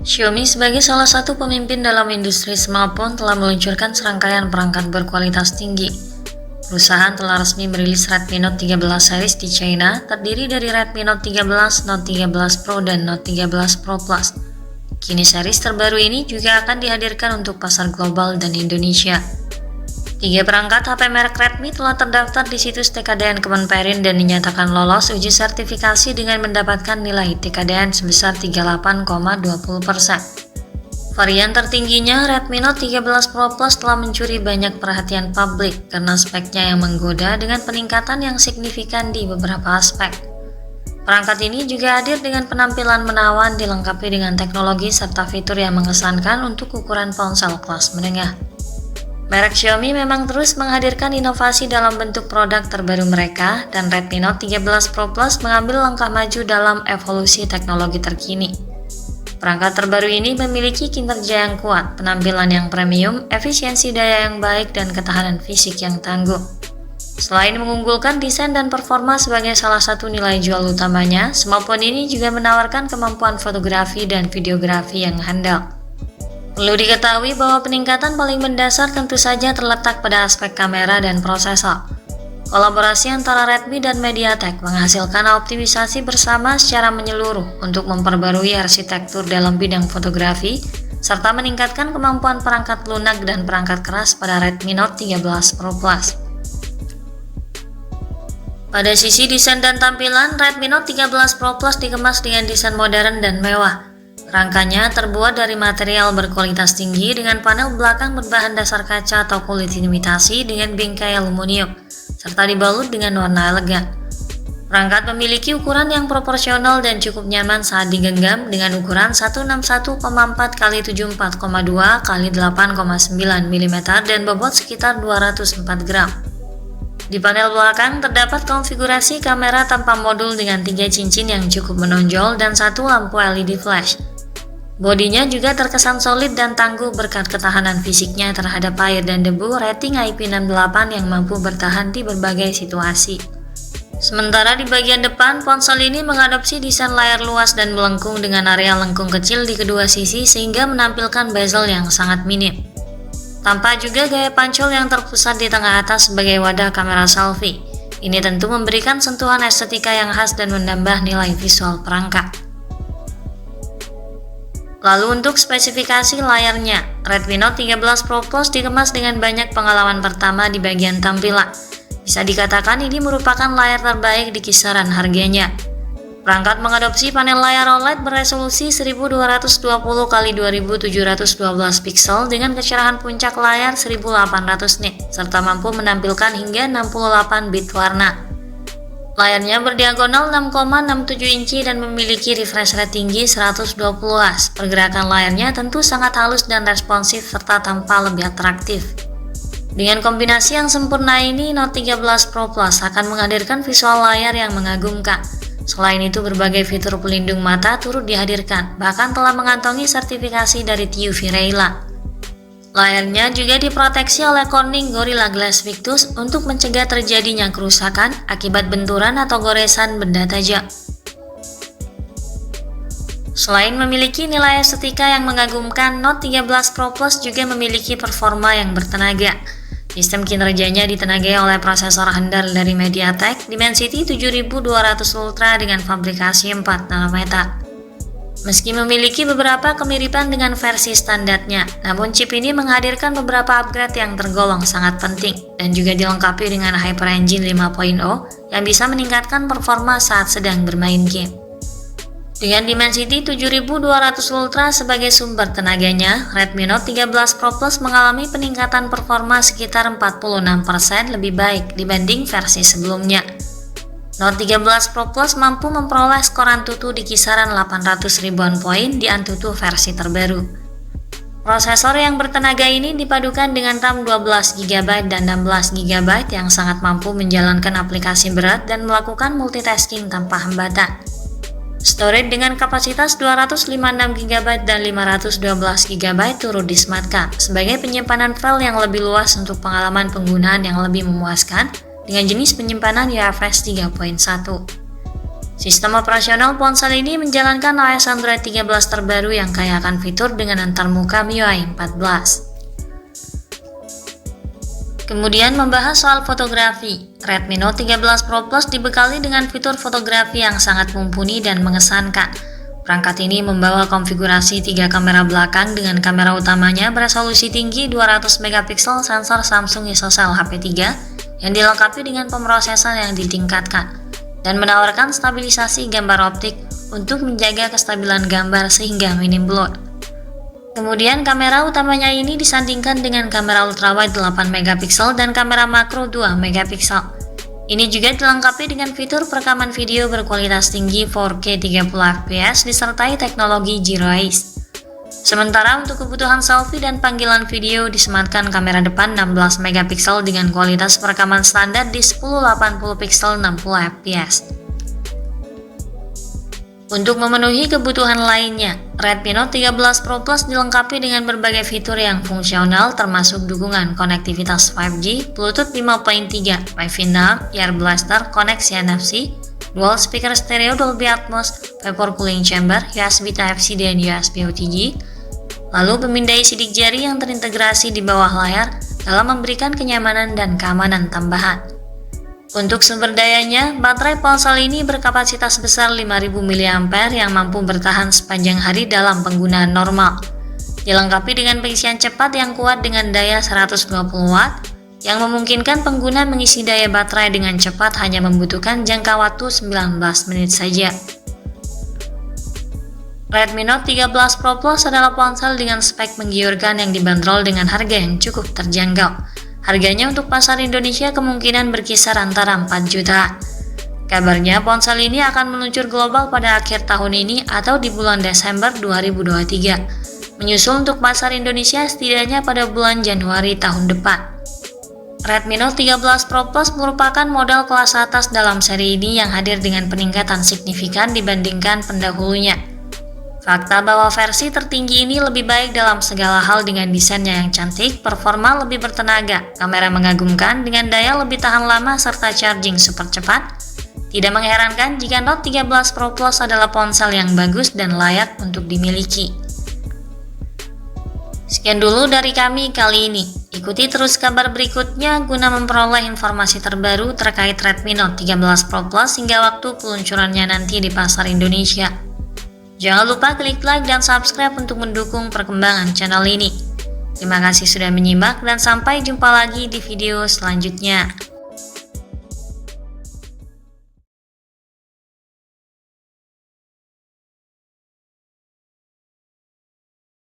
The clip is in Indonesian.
Xiaomi sebagai salah satu pemimpin dalam industri smartphone telah meluncurkan serangkaian perangkat berkualitas tinggi. Perusahaan telah resmi merilis Redmi Note 13 series di China, terdiri dari Redmi Note 13, Note 13 Pro, dan Note 13 Pro Plus. Kini series terbaru ini juga akan dihadirkan untuk pasar global dan Indonesia. 3 perangkat HP merek Redmi telah terdaftar di situs TKDN Kemenperin dan dinyatakan lolos uji sertifikasi dengan mendapatkan nilai TKDN sebesar 38,20%. Varian tertingginya, Redmi Note 13 Pro Plus telah mencuri banyak perhatian publik karena speknya yang menggoda dengan peningkatan yang signifikan di beberapa aspek. Perangkat ini juga hadir dengan penampilan menawan dilengkapi dengan teknologi serta fitur yang mengesankan untuk ukuran ponsel kelas menengah. Merek Xiaomi memang terus menghadirkan inovasi dalam bentuk produk terbaru mereka, dan Redmi Note 13 Pro Plus mengambil langkah maju dalam evolusi teknologi terkini. Perangkat terbaru ini memiliki kinerja yang kuat, penampilan yang premium, efisiensi daya yang baik, dan ketahanan fisik yang tangguh. Selain mengunggulkan desain dan performa sebagai salah satu nilai jual utamanya, smartphone ini juga menawarkan kemampuan fotografi dan videografi yang handal. Perlu diketahui bahwa peningkatan paling mendasar tentu saja terletak pada aspek kamera dan prosesor. Kolaborasi antara Redmi dan MediaTek menghasilkan optimisasi bersama secara menyeluruh untuk memperbarui arsitektur dalam bidang fotografi, serta meningkatkan kemampuan perangkat lunak dan perangkat keras pada Redmi Note 13 Pro Plus. Pada sisi desain dan tampilan, Redmi Note 13 Pro Plus dikemas dengan desain modern dan mewah. Rangkanya terbuat dari material berkualitas tinggi dengan panel belakang berbahan dasar kaca atau kulit imitasi dengan bingkai aluminium, serta dibalut dengan warna elegan. Perangkat memiliki ukuran yang proporsional dan cukup nyaman saat digenggam dengan ukuran 161,4 x 74,2 x 8,9 mm dan bobot sekitar 204 gram. Di panel belakang terdapat konfigurasi kamera tanpa modul dengan 3 cincin yang cukup menonjol dan 1 lampu LED flash. Bodinya juga terkesan solid dan tangguh berkat ketahanan fisiknya terhadap air dan debu, rating IP68 yang mampu bertahan di berbagai situasi. Sementara di bagian depan, ponsel ini mengadopsi desain layar luas dan melengkung dengan area lengkung kecil di kedua sisi sehingga menampilkan bezel yang sangat minim. Tampak juga gaya pancol yang terpusat di tengah atas sebagai wadah kamera selfie. Ini tentu memberikan sentuhan estetika yang khas dan menambah nilai visual perangkat. Lalu untuk spesifikasi layarnya, Redmi Note 13 Pro Plus dikemas dengan banyak pengalaman pertama di bagian tampilan. Bisa dikatakan ini merupakan layar terbaik di kisaran harganya. Perangkat mengadopsi panel layar OLED beresolusi 1220 x 2712 pixel dengan kecerahan puncak layar 1800 nit, serta mampu menampilkan hingga 68 bit warna. Layarnya berdiagonal 6,67 inci dan memiliki refresh rate tinggi 120 Hz. Pergerakan layarnya tentu sangat halus dan responsif serta tampak lebih atraktif. Dengan kombinasi yang sempurna ini, Note 13 Pro Plus akan menghadirkan visual layar yang mengagumkan. Selain itu, berbagai fitur pelindung mata turut dihadirkan, bahkan telah mengantongi sertifikasi dari TÜV Rheinland. Layarnya juga diproteksi oleh Corning Gorilla Glass Victus untuk mencegah terjadinya kerusakan akibat benturan atau goresan benda tajam. Selain memiliki nilai estetika yang mengagumkan, Note 13 Pro Plus juga memiliki performa yang bertenaga. Sistem kinerjanya ditenagai oleh prosesor handal dari MediaTek Dimensity 7200 Ultra dengan fabrikasi 4 nanometer. Meski memiliki beberapa kemiripan dengan versi standarnya, namun chip ini menghadirkan beberapa upgrade yang tergolong sangat penting dan juga dilengkapi dengan HyperEngine 5.0 yang bisa meningkatkan performa saat sedang bermain game. Dengan Dimensity 7200 Ultra sebagai sumber tenaganya, Redmi Note 13 Pro Plus mengalami peningkatan performa sekitar 46% lebih baik dibanding versi sebelumnya. Note 13 Pro Plus mampu memperoleh skor Antutu di kisaran 800 ribuan poin di Antutu versi terbaru. Prosesor yang bertenaga ini dipadukan dengan RAM 12GB dan 16GB yang sangat mampu menjalankan aplikasi berat dan melakukan multitasking tanpa hambatan. Storage dengan kapasitas 256GB dan 512GB turut disematkan sebagai penyimpanan file yang lebih luas untuk pengalaman penggunaan yang lebih memuaskan dengan jenis penyimpanan UFS 3.1. Sistem operasional ponsel ini menjalankan OS Android 13 terbaru yang kaya akan fitur dengan antarmuka MIUI 14. Kemudian membahas soal fotografi, Redmi Note 13 Pro Plus dibekali dengan fitur fotografi yang sangat mumpuni dan mengesankan. Perangkat ini membawa konfigurasi 3 kamera belakang dengan kamera utamanya beresolusi tinggi 200 megapiksel sensor Samsung ISOCELL HP3 yang dilengkapi dengan pemrosesan yang ditingkatkan dan menawarkan stabilisasi gambar optik untuk menjaga kestabilan gambar sehingga minim blur. Kemudian kamera utamanya ini disandingkan dengan kamera ultrawide 8 megapiksel dan kamera makro 2 megapiksel. Ini juga dilengkapi dengan fitur perekaman video berkualitas tinggi 4K 30fps disertai teknologi Zero Eyes. Sementara untuk kebutuhan selfie dan panggilan video disematkan kamera depan 16 megapiksel dengan kualitas perekaman standar di 1080 pixel 60fps. Untuk memenuhi kebutuhan lainnya, Redmi Note 13 Pro Plus dilengkapi dengan berbagai fitur yang fungsional termasuk dukungan konektivitas 5G, Bluetooth 5.3, Wi-Fi 6, Air Blaster, koneksi NFC, dual speaker stereo Dolby Atmos, vapor cooling chamber, USB Type-C dan USB OTG, lalu pemindai sidik jari yang terintegrasi di bawah layar dalam memberikan kenyamanan dan keamanan tambahan. Untuk sumber dayanya, baterai ponsel ini berkapasitas besar 5000 mAh yang mampu bertahan sepanjang hari dalam penggunaan normal. Dilengkapi dengan pengisian cepat yang kuat dengan daya 120 Watt, yang memungkinkan pengguna mengisi daya baterai dengan cepat hanya membutuhkan jangka waktu 19 menit saja. Redmi Note 13 Pro Plus adalah ponsel dengan spek menggiurkan yang dibanderol dengan harga yang cukup terjangkau. Harganya untuk pasar Indonesia kemungkinan berkisar antara 4 juta. Kabarnya ponsel ini akan meluncur global pada akhir tahun ini atau di bulan Desember 2023. Menyusul untuk pasar Indonesia setidaknya pada bulan Januari tahun depan. Redmi Note 13 Pro Plus merupakan model kelas atas dalam seri ini yang hadir dengan peningkatan signifikan dibandingkan pendahulunya. Fakta bahwa versi tertinggi ini lebih baik dalam segala hal dengan desainnya yang cantik, performa lebih bertenaga, kamera mengagumkan dengan daya lebih tahan lama serta charging super cepat. Tidak mengherankan jika Note 13 Pro Plus adalah ponsel yang bagus dan layak untuk dimiliki. Sekian dulu dari kami kali ini. Ikuti terus kabar berikutnya guna memperoleh informasi terbaru terkait Redmi Note 13 Pro Plus hingga waktu peluncurannya nanti di pasar Indonesia. Jangan lupa klik like dan subscribe untuk mendukung perkembangan channel ini. Terima kasih sudah menyimak dan sampai jumpa lagi di video selanjutnya.